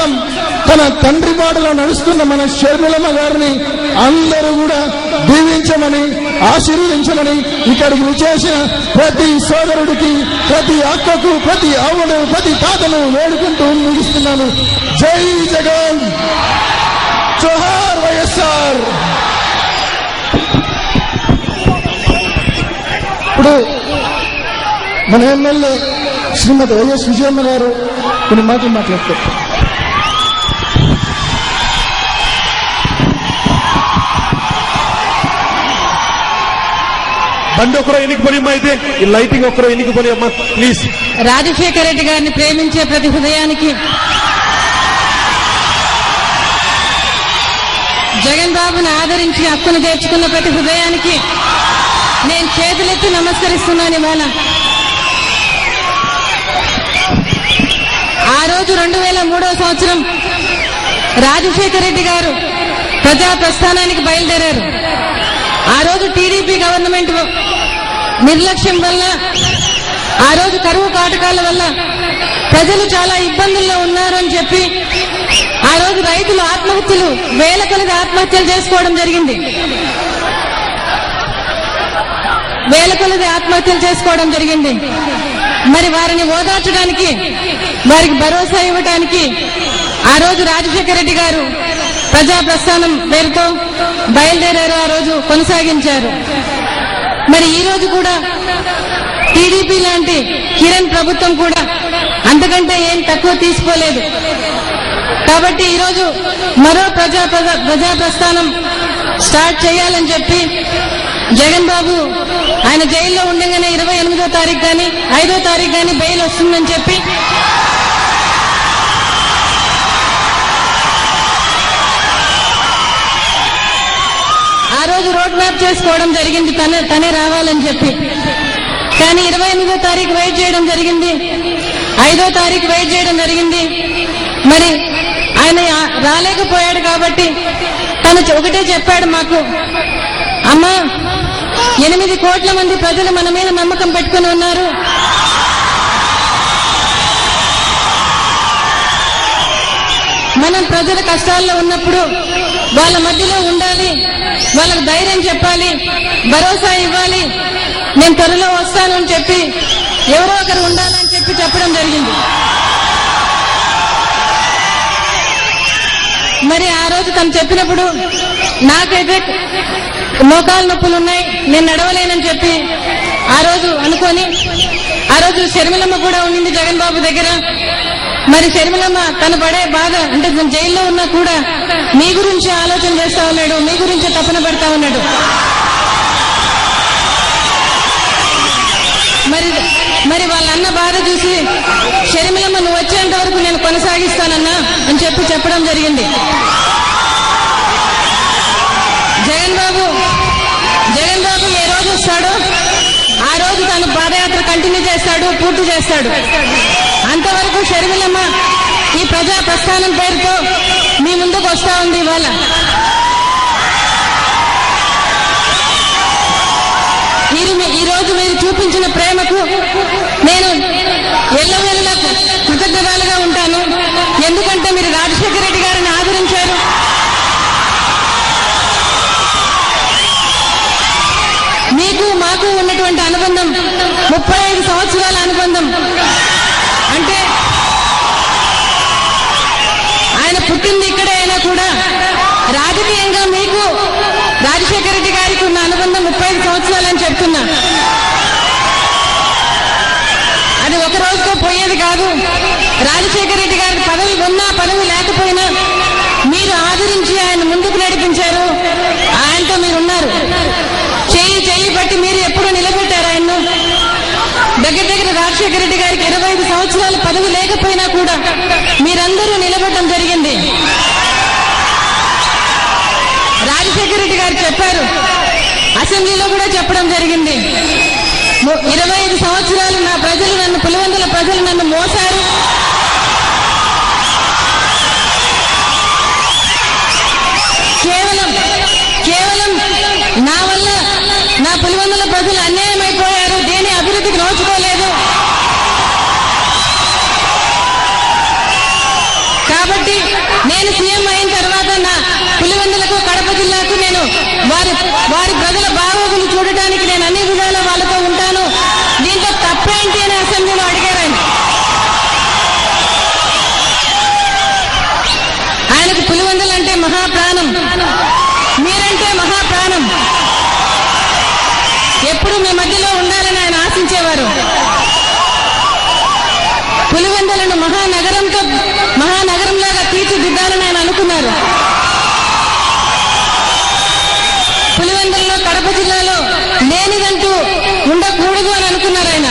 కోసం తన తండ్రి బాటలో నడుస్తున్న మన షర్మిలమ్మ గారిని అందరూ కూడా దీవించమని, ఆశీర్వదించమని ఇక్కడికి విచ్చేసిన ప్రతి సోదరుడికి, ప్రతి అక్కకు, ప్రతి అవ్వను, ప్రతి తాతను వేడుకుంటూ ముగిస్తున్నాను. జై జగన్, జోహార్ వైఎస్ఆర్. ఇప్పుడు మన ఎమ్మెల్యే శ్రీమతి వైఎస్ విజయమ్మ గారు కొన్ని మాటలు మాట్లాడతారు. బండి ఒకరో ఎన్నికపోని అమ్మా, అయితే ఈ లైటింగ్ ఒకరో ఎన్నికపోని అమ్మా ప్లీజ్. రాజశేఖర రెడ్డి గారిని ప్రేమించే ప్రతి హృదయానికి, జగన్ బాబును ఆదరించి హక్కును చేర్చుకున్న ప్రతి హృదయానికి నేను చేతులెత్తి నమస్కరిస్తున్నాను. ఇవాళ ఆ రోజు 2003వ సంవత్సరం రాజశేఖర రెడ్డి గారు ప్రజా ప్రస్థానానికి బయలుదేరారు. ఆ రోజు టీడీపీ గవర్నమెంట్ నిర్లక్ష్యం వల్ల, ఆ రోజు కరువు కాటకాల వల్ల ప్రజలు చాలా ఇబ్బందుల్లో ఉన్నారు అని చెప్పి ఆ రోజు రైతులు ఆత్మహత్యలు, వేల కొలది ఆత్మహత్యలు చేసుకోవడం జరిగింది. మరి వారిని ఓదార్చడానికి, వారికి భరోసా ఇవ్వడానికి ఆ రోజు రాజశేఖర రెడ్డి గారు ప్రజా ప్రస్థానం పేరుతో బయలుదేరారు. ఆ రోజు కొనసాగించారు. మరి ఈ రోజు కూడా టీడీపీ లాంటి కిరణ్ ప్రభుత్వం కూడా అంతకంటే ఏం తక్కువ తీసుకోలేదు. కాబట్టి ఈరోజు మరో ప్రజా ప్రస్థానం స్టార్ట్ చేయాలని చెప్పి జగన్ బాబు ఆయన జైల్లో ఉండగానే 28వ తారీఖు కానీ 5వ తారీఖు కానీ బెయిల్ వస్తుందని చెప్పి ఆ రోజు రోడ్ మ్యాప్ చేసుకోవడం జరిగింది, తనే రావాలని చెప్పి. కానీ 28వ తారీఖు వెయిట్ చేయడం జరిగింది, 5వ తారీఖు వెయిట్ చేయడం జరిగింది. మరి ఆయన రాలేకపోయాడు కాబట్టి తను ఒకటే చెప్పాడు మాకు, అమ్మా 8 కోట్ల మంది ప్రజలు మన మీద నమ్మకం పెట్టుకుని ఉన్నారు. మనం ప్రజల కష్టాల్లో ఉన్నప్పుడు వాళ్ళ మధ్యలో ఉండాలి, వాళ్ళకు ధైర్యం చెప్పాలి, భరోసా ఇవ్వాలి. నేను త్వరలో వస్తాను అని చెప్పి ఎవరో ఒకరు ఉండాలని చెప్పి చెప్పడం జరిగింది. మరి ఆ రోజు తను చెప్పినప్పుడు నాకైతే మోకాలు నొప్పులు ఉన్నాయి, నేను నడవలేనని చెప్పి ఆ రోజు అనుకొని, ఆ రోజు షర్మిలమ్మ కూడా ఉండింది జగన్ బాబు దగ్గర. మరి షర్మిలమ్మ తను పడే బాధ, అంటే జైల్లో ఉన్నా కూడా మీ గురించి ఆలోచన చేస్తా ఉన్నాడు, మీ గురించి తపన పడతా ఉన్నాడు. మరి వాళ్ళ అన్న బాధ చూసి షర్మిలమ్మ నువ్వు వచ్చేంత వరకు నేను కొనసాగిస్తానన్నా అని చెప్పి చెప్పడం జరిగింది. జగన్ బాబు ఏ రోజు వస్తాడో ఆ రోజు తను పాదయాత్ర కంటిన్యూ చేస్తాడు, పూర్తి చేస్తాడు. అంతవరకు షర్మిలమ్మ ఈ ప్రజా ప్రస్థానం పేరుతో మీ ముందుకు వస్తా ఉంది. ఇవాళ ఈ రోజు మీరు చూపించిన ప్రేమకు నేను ఎల్లవేళలా కృతజ్ఞతలుగా ఉంటాను. ఎందుకంటే మీరు రాజశేఖర రెడ్డి గారిని ఆదరించారు. మీకు మాకు ఉన్నటువంటి అనుబంధం 35 సంవత్సరాల అనుబంధం. అంటే ఆయన పుట్టింది ఇక్కడే అయినా కూడా రాజకీయంగా మీకు రాజశేఖర రెడ్డి గారికి ఉన్న అనుబంధం 35 సంవత్సరాలని చెప్తున్నా. అది ఒక రోజుతో పోయేది కాదు. రాజశేఖర రెడ్డి గారికి పదవి ఉన్నా పదవి లేకపోయినా మీరు ఆదరించి ఆయన ముందుకు నడిపించారు. ఆయనతో మీరున్నారు, చెయ్యి బట్టి మీరు ఎప్పుడూ నిలబెట్టారు ఆయన్ను. దగ్గర రాజశేఖర రెడ్డి గారికి 25 సంవత్సరాల పదవి లేకపోయినా కూడా మీరందరూ నిలబడటం జరిగింది. రాజశేఖర రెడ్డి గారు చెప్పారు, అసెంబ్లీలో కూడా చెప్పడం జరిగింది, 25 సంవత్సరాలు నా ప్రజలు నన్ను, పులివెందుల ప్రజలు నన్ను మోసారు. కేవలం నా వల్ల నా పులివెందుల ప్రజలు అన్యాయమైపోయారు, దేని అభివృద్ధికి నోచుకోలేదు. కాబట్టి నేను సీఎం అయిన తర్వాత నా పులివెందులకు కడప జిల్లాకు నేను వారి ప్రజల బాగోగులు చూడటానికి నేను అన్ని విధాలా వాళ్ళతో ఉంటాను, దీంట్లో తప్పేంటి అని అసెంబ్లీలో అడిగారు ఆయన. ఆయనకు పులివెందులంటే మహాప్రాణం, మీరంటే మహాప్రాణం. ఎప్పుడు మీ మధ్యలో ఉండాలని ఆయన ఆశించేవారు. పులివెందులను మహానగరంలాగా తీర్చిదిద్దాలని ఆయన అనుకున్నారు. పులివెందులలో కడప జిల్లాలో లేనిదంటూ ఉండకూడదు అని అనుకున్నారు ఆయన.